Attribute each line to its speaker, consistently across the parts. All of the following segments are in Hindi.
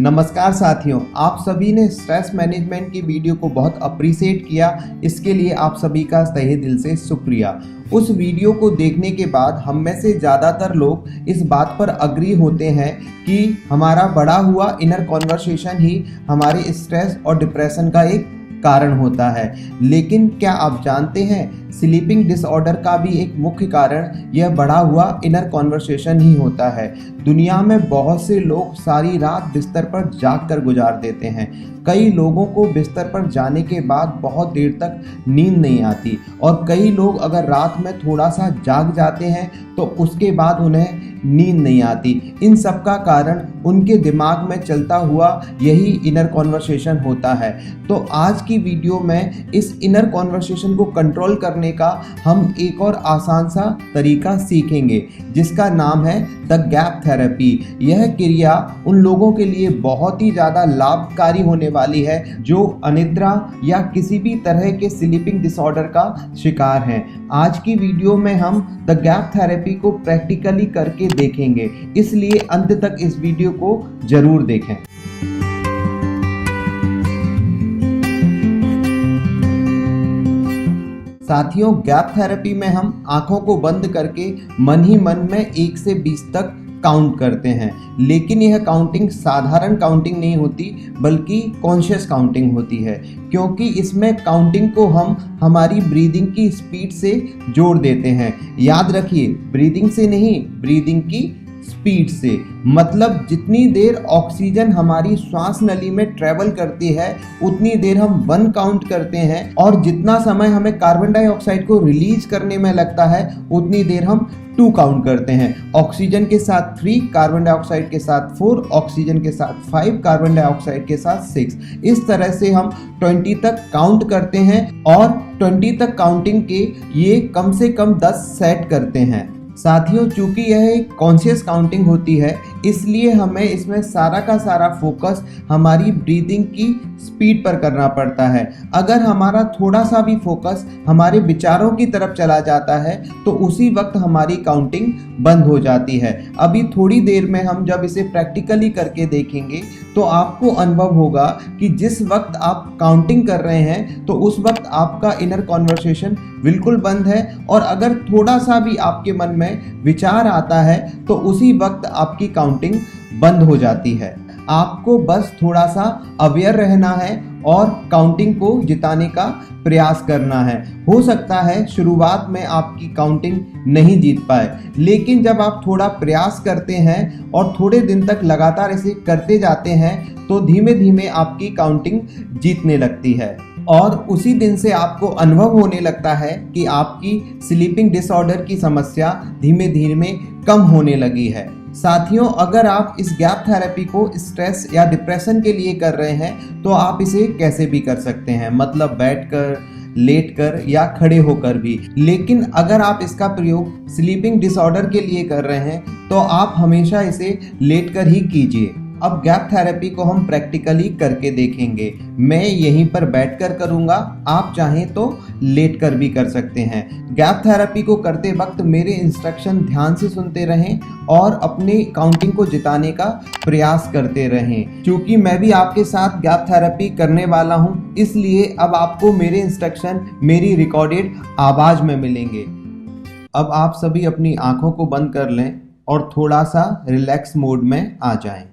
Speaker 1: नमस्कार साथियों, आप सभी ने स्ट्रेस मैनेजमेंट की वीडियो को बहुत अप्रिशिएट किया। इसके लिए आप सभी का तहे दिल से शुक्रिया। उस वीडियो को देखने के बाद हम में से ज़्यादातर लोग इस बात पर अग्री होते हैं कि हमारा बढ़ा हुआ इनर कॉन्वर्सेशन ही हमारे स्ट्रेस और डिप्रेशन का एक कारण होता है। लेकिन क्या आप जानते हैं, स्लीपिंग डिसऑर्डर का भी एक मुख्य कारण यह बढ़ा हुआ इनर कॉन्वर्सेशन ही होता है। दुनिया में बहुत से लोग सारी रात बिस्तर पर जाग कर गुजार देते हैं। कई लोगों को बिस्तर पर जाने के बाद बहुत देर तक नींद नहीं आती और कई लोग अगर रात में थोड़ा सा जाग जाते हैं तो उसके बाद उन्हें नींद नहीं आती। इन सब का कारण उनके दिमाग में चलता हुआ यही इनर कॉन्वर्सेशन होता है। तो आज की वीडियो में इस इनर कॉन्वर्सेशन को कंट्रोल करने का हम एक और आसान सा तरीका सीखेंगे, जिसका नाम है द गैप थेरेपी। यह क्रिया उन लोगों के लिए बहुत ही ज़्यादा लाभकारी होने वाली है जो अनिद्रा या किसी भी तरह के स्लीपिंग डिसऑर्डर का शिकार हैं। आज की वीडियो में हम द गैप थेरेपी को प्रैक्टिकली करके देखेंगे, इसलिए अंत तक इस वीडियो को जरूर देखें। साथियों, गैप थेरेपी में हम आंखों को बंद करके मन ही मन में 1 से 20 तक काउंट करते हैं। लेकिन यह काउंटिंग साधारण काउंटिंग नहीं होती, बल्कि कॉन्शियस काउंटिंग होती है, क्योंकि इसमें काउंटिंग को हम हमारी ब्रीदिंग की स्पीड से जोड़ देते हैं। याद रखिए, ब्रीदिंग से नहीं, ब्रीदिंग की स्पीड से। मतलब जितनी देर ऑक्सीजन हमारी श्वास नली में ट्रेवल करती है उतनी देर हम 1 काउंट करते हैं, और जितना समय हमें कार्बन डाइऑक्साइड को रिलीज करने में लगता है उतनी देर हम 2 काउंट करते हैं। ऑक्सीजन के साथ 3, कार्बन डाइऑक्साइड के साथ 4, ऑक्सीजन के साथ 5, कार्बन डाइऑक्साइड के साथ 6। इस तरह से हम 20 तक काउंट करते हैं और 20 तक काउंटिंग के ये कम से कम 10 सेट करते हैं। साथियों, चूंकि यह एक कॉन्शियस काउंटिंग होती है, इसलिए हमें इसमें सारा का सारा फोकस हमारी ब्रीदिंग की स्पीड पर करना पड़ता है। अगर हमारा थोड़ा सा भी फोकस हमारे विचारों की तरफ चला जाता है तो उसी वक्त हमारी काउंटिंग बंद हो जाती है। अभी थोड़ी देर में हम जब इसे प्रैक्टिकली करके देखेंगे तो आपको अनुभव होगा कि जिस वक्त आप काउंटिंग कर रहे हैं तो उस वक्त आपका इनर कॉन्वर्सेशन बिल्कुल बंद है, और अगर थोड़ा सा भी आपके मन में विचार आता है तो उसी वक्त आपकी काउंटिंग बंद हो जाती है। आपको बस थोड़ा सा अवेयर रहना है और काउंटिंग को जिताने का प्रयास करना है। हो सकता है शुरुआत में आपकी काउंटिंग नहीं जीत पाए, लेकिन जब आप थोड़ा प्रयास करते हैं और थोड़े दिन तक लगातार इसे करते जाते हैं तो धीमे धीमे आपकी काउंटिंग जीतने लगती है, और उसी दिन से आपको अनुभव होने लगता है कि आपकी स्लीपिंग डिसऑर्डर की समस्या धीमे धीमे कम होने लगी है। साथियों, अगर आप इस गैप थेरेपी को स्ट्रेस या डिप्रेशन के लिए कर रहे हैं तो आप इसे कैसे भी कर सकते हैं, मतलब बैठकर, लेटकर या खड़े होकर भी। लेकिन अगर आप इसका प्रयोग स्लीपिंग डिसऑर्डर के लिए कर रहे हैं तो आप हमेशा इसे लेटकर ही कीजिए। अब गैप थेरेपी को हम प्रैक्टिकली करके देखेंगे। मैं यहीं पर बैठकर करूंगा, आप चाहें तो लेटकर भी कर सकते हैं। गैप थेरेपी को करते वक्त मेरे इंस्ट्रक्शन ध्यान से सुनते रहें और अपने काउंटिंग को जिताने का प्रयास करते रहें। क्योंकि मैं भी आपके साथ गैप थेरेपी करने वाला हूं, इसलिए अब आपको मेरे इंस्ट्रक्शन मेरी रिकॉर्डेड आवाज़ में मिलेंगे। अब आप सभी अपनी आंखों को बंद कर लें और थोड़ा सा रिलैक्स मोड में आ जाएं।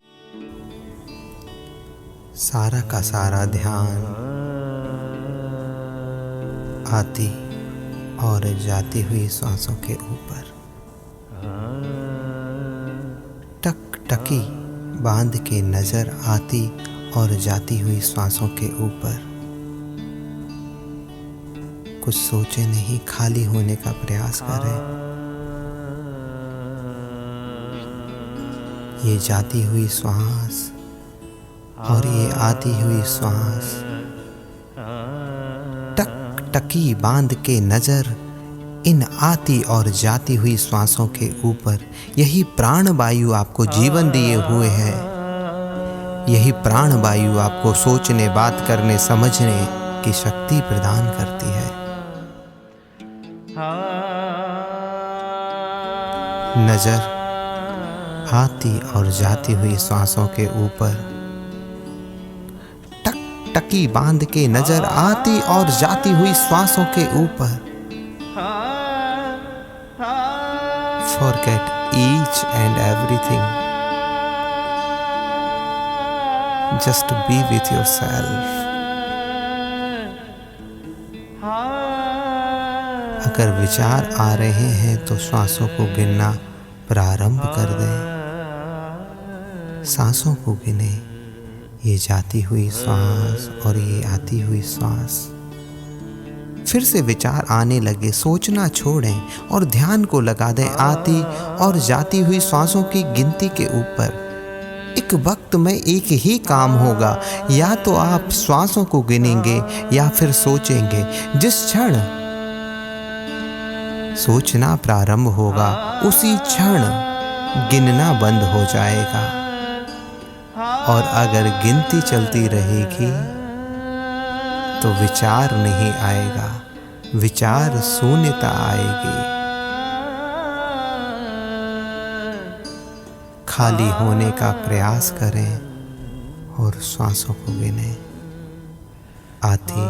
Speaker 2: सारा का सारा ध्यान आती और जाती हुई सांसों के ऊपर, टक टकी बांध के नजर आती और जाती हुई सांसों के ऊपर। कुछ सोचे नहीं, खाली होने का प्रयास करें। ये जाती हुई श्वास और ये आती हुई श्वास, टक टकी बांध के नजर इन आती और जाती हुई श्वासों के ऊपर। यही प्राण वायु आपको जीवन दिए हुए है। यही प्राण वायु आपको सोचने, बात करने, समझने की शक्ति प्रदान करती है। नजर आती और जाती हुई सांसों के ऊपर टकी बांध के नजर आती और जाती हुई श्वासों के ऊपर। Forget each and everything. Just be with yourself. अगर विचार आ रहे हैं तो सांसों को गिनना प्रारंभ कर दें। सांसों को गिने, ये जाती हुई सांस और ये आती हुई सांस। फिर से विचार आने लगे, सोचना छोड़ें और ध्यान को लगा दें आती और जाती हुई सांसों की गिनती के ऊपर। एक वक्त में एक ही काम होगा, या तो आप श्वासों को गिनेंगे या फिर सोचेंगे। जिस क्षण सोचना प्रारंभ होगा उसी क्षण गिनना बंद हो जाएगा। और अगर गिनती चलती रहेगी तो विचार नहीं आएगा, विचार शून्यता आएगी। खाली होने का प्रयास करें और श्वासों को गिनें, आती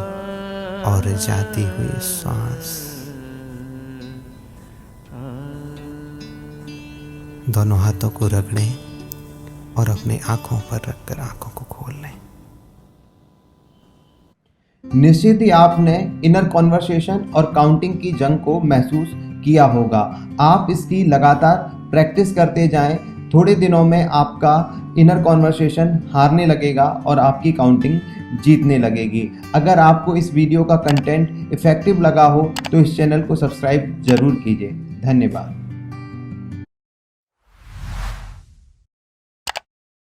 Speaker 2: और जाती हुई श्वास। दोनों हाथों को रगड़ें और अपनी आंखों पर रखकर आंखों को खोल लें।
Speaker 1: निश्चित ही आपने इनर कॉन्वर्सेशन और काउंटिंग की जंग को महसूस किया होगा। आप इसकी लगातार प्रैक्टिस करते जाएं, थोड़े दिनों में आपका इनर कॉन्वर्सेशन हारने लगेगा और आपकी काउंटिंग जीतने लगेगी। अगर आपको इस वीडियो का कंटेंट इफेक्टिव लगा हो तो इस चैनल को सब्सक्राइब जरूर कीजिए। धन्यवाद।